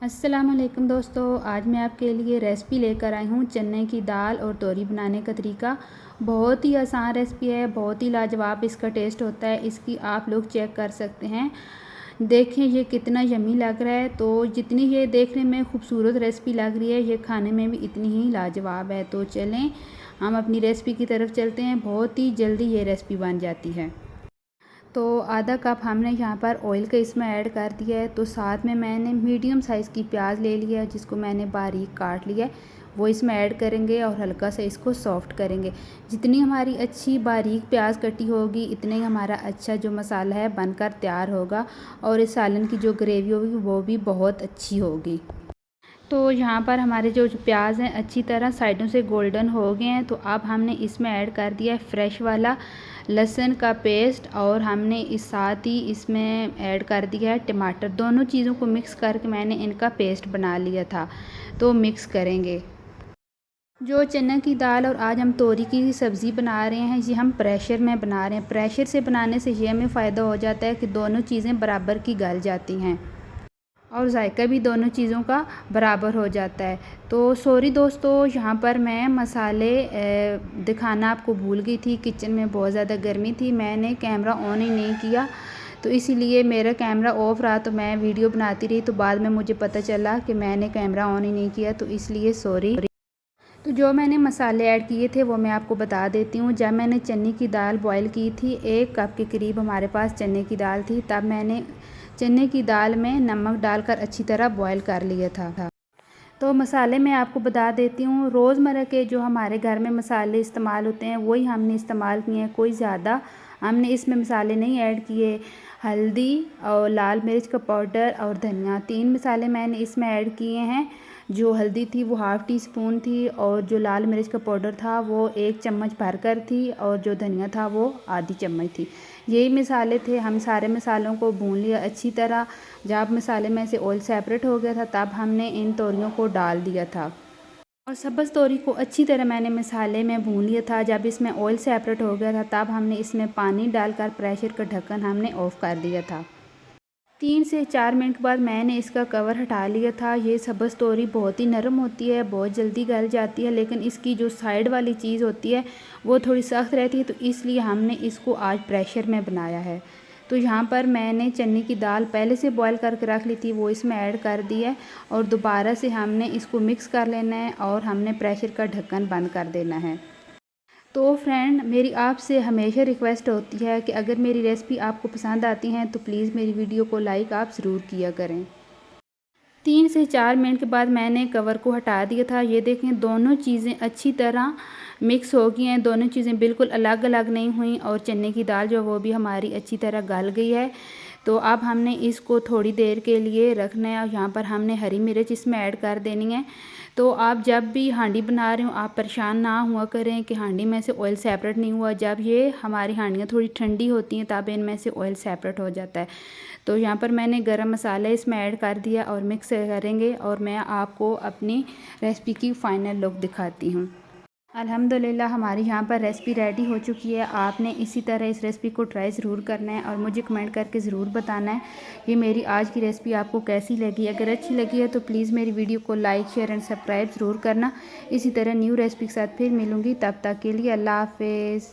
अस्सलामुअलैकुम दोस्तों, आज मैं आपके लिए रेसिपी लेकर आई हूँ चने की दाल और तोरी बनाने का तरीका। बहुत ही आसान रेसिपी है, बहुत ही लाजवाब इसका टेस्ट होता है। इसकी आप लोग चेक कर सकते हैं। देखें ये कितना यमी लग रहा है। तो जितनी ये देखने में खूबसूरत रेसिपी लग रही है, ये खाने में भी इतनी ही लाजवाब है। तो चलें हम अपनी रेसिपी की तरफ चलते हैं। बहुत ही जल्दी ये रेसिपी बन जाती है। तो आधा कप हमने यहाँ पर ऑयल का इसमें ऐड कर दिया है। तो साथ में मैंने मीडियम साइज़ की प्याज ले लिया है, जिसको मैंने बारीक काट लिया है, वो इसमें ऐड करेंगे और हल्का सा इसको सॉफ्ट करेंगे। जितनी हमारी अच्छी बारीक प्याज कटी होगी, इतने ही हमारा अच्छा जो मसाला है बनकर तैयार होगा और इस सालन की जो ग्रेवी होगी वो भी बहुत अच्छी होगी। तो यहाँ पर हमारे जो प्याज हैं अच्छी तरह साइडों से गोल्डन हो गए हैं। तो अब हमने इसमें ऐड कर दिया है फ्रेश वाला लहसुन का पेस्ट और हमने इस साथ ही इसमें ऐड कर दिया है टमाटर। दोनों चीज़ों को मिक्स करके मैंने इनका पेस्ट बना लिया था। तो मिक्स करेंगे। जो चने की दाल और आज हम तोरी की सब्ज़ी बना रहे हैं, ये हम प्रेशर में बना रहे हैं। प्रेशर से बनाने से ये हमें फ़ायदा हो जाता है कि दोनों चीज़ें बराबर की गल जाती हैं और जायका भी दोनों चीज़ों का बराबर हो जाता है। तो सॉरी दोस्तों, यहाँ पर मैं मसाले दिखाना आपको भूल गई थी। किचन में बहुत ज़्यादा गर्मी थी, मैंने कैमरा ऑन ही नहीं किया, तो इसीलिए मेरा कैमरा ऑफ रहा। तो मैं वीडियो बनाती रही, तो बाद में मुझे पता चला कि मैंने कैमरा ऑन ही नहीं किया, तो इसलिए सॉरी। तो जो मैंने मसाले ऐड किए थे वो मैं आपको बता देती हूँ। जब मैंने चने की दाल बॉईल की थी, 1 कप के करीब हमारे पास चने की दाल थी, तब मैंने चने की दाल में नमक डालकर अच्छी तरह बॉईल कर लिया था। तो मसाले मैं आपको बता देती हूँ। रोज़मर्रा के जो हमारे घर में मसाले इस्तेमाल होते हैं वही हमने इस्तेमाल किए हैं, कोई ज़्यादा हमने इसमें मसाले नहीं ऐड किए। हल्दी और लाल मिर्च का पाउडर और धनिया, 3 मसाले मैंने इसमें ऐड किए हैं। जो हल्दी थी वो हाफ़ टी स्पून थी और जो लाल मिर्च का पाउडर था वो 1 चम्मच भरकर थी और जो धनिया था वो आधी चम्मच थी। यही मसाले थे। हम सारे मसालों को भून लिया अच्छी तरह। जब मसाले में से ऑयल सेपरेट हो गया था, तब हमने इन तोरियों को डाल दिया था और सब्ज़ तोरी को अच्छी तरह मैंने मसाले में भून लिया था। जब इसमें ऑयल सेपरेट हो गया था, तब हमने इसमें पानी डालकर प्रेशर का ढक्कन हमने ऑफ़ कर दिया था। 3 से 4 मिनट के बाद मैंने इसका कवर हटा लिया था। ये सब्ज़ तोरी बहुत ही नरम होती है, बहुत जल्दी गल जाती है, लेकिन इसकी जो साइड वाली चीज़ होती है वो थोड़ी सख्त रहती है। तो इसलिए हमने इसको आज प्रेशर में बनाया है। तो यहाँ पर मैंने चने की दाल पहले से बॉईल करके रख ली थी, वो इसमें ऐड कर दी है और दोबारा से हमने इसको मिक्स कर लेना है और हमने प्रेशर का ढक्कन बंद कर देना है। तो फ्रेंड, मेरी आपसे हमेशा रिक्वेस्ट होती है कि अगर मेरी रेसिपी आपको पसंद आती हैं तो प्लीज़ मेरी वीडियो को लाइक आप ज़रूर किया करें। 3 से 4 मिनट के बाद मैंने कवर को हटा दिया था। ये देखें दोनों चीज़ें अच्छी तरह मिक्स हो गई हैं, दोनों चीज़ें बिल्कुल अलग अलग नहीं हुई और चने की दाल जो वो भी हमारी अच्छी तरह गल गई है। तो अब हमने इसको थोड़ी देर के लिए रखना है और यहाँ पर हमने हरी मिर्च इसमें ऐड कर देनी है। तो आप जब भी हांडी बना रहे हो, आप परेशान ना हुआ करें कि हांडी में से ऑयल सेपरेट नहीं हुआ। जब ये हमारी हांडियाँ थोड़ी ठंडी होती हैं, तब इनमें से ऑयल सेपरेट हो जाता है। तो यहाँ पर मैंने गरम मसाला इसमें ऐड कर दिया और मिक्स करेंगे और मैं आपको अपनी रेसिपी की फ़ाइनल लुक दिखाती हूँ। अल्हम्दुलिल्लाह हमारी यहाँ पर रेसिपी रेडी हो चुकी है। आपने इसी तरह इस रेसिपी को ट्राई ज़रूर करना है और मुझे कमेंट करके ज़रूर बताना है ये मेरी आज की रेसिपी आपको कैसी लगी। अगर अच्छी लगी है तो प्लीज़ मेरी वीडियो को लाइक, शेयर एंड सब्सक्राइब ज़रूर करना। इसी तरह न्यू रेसिपी के साथ फिर मिलूँगी, तब तक के लिए अल्लाह हाफ़िज़।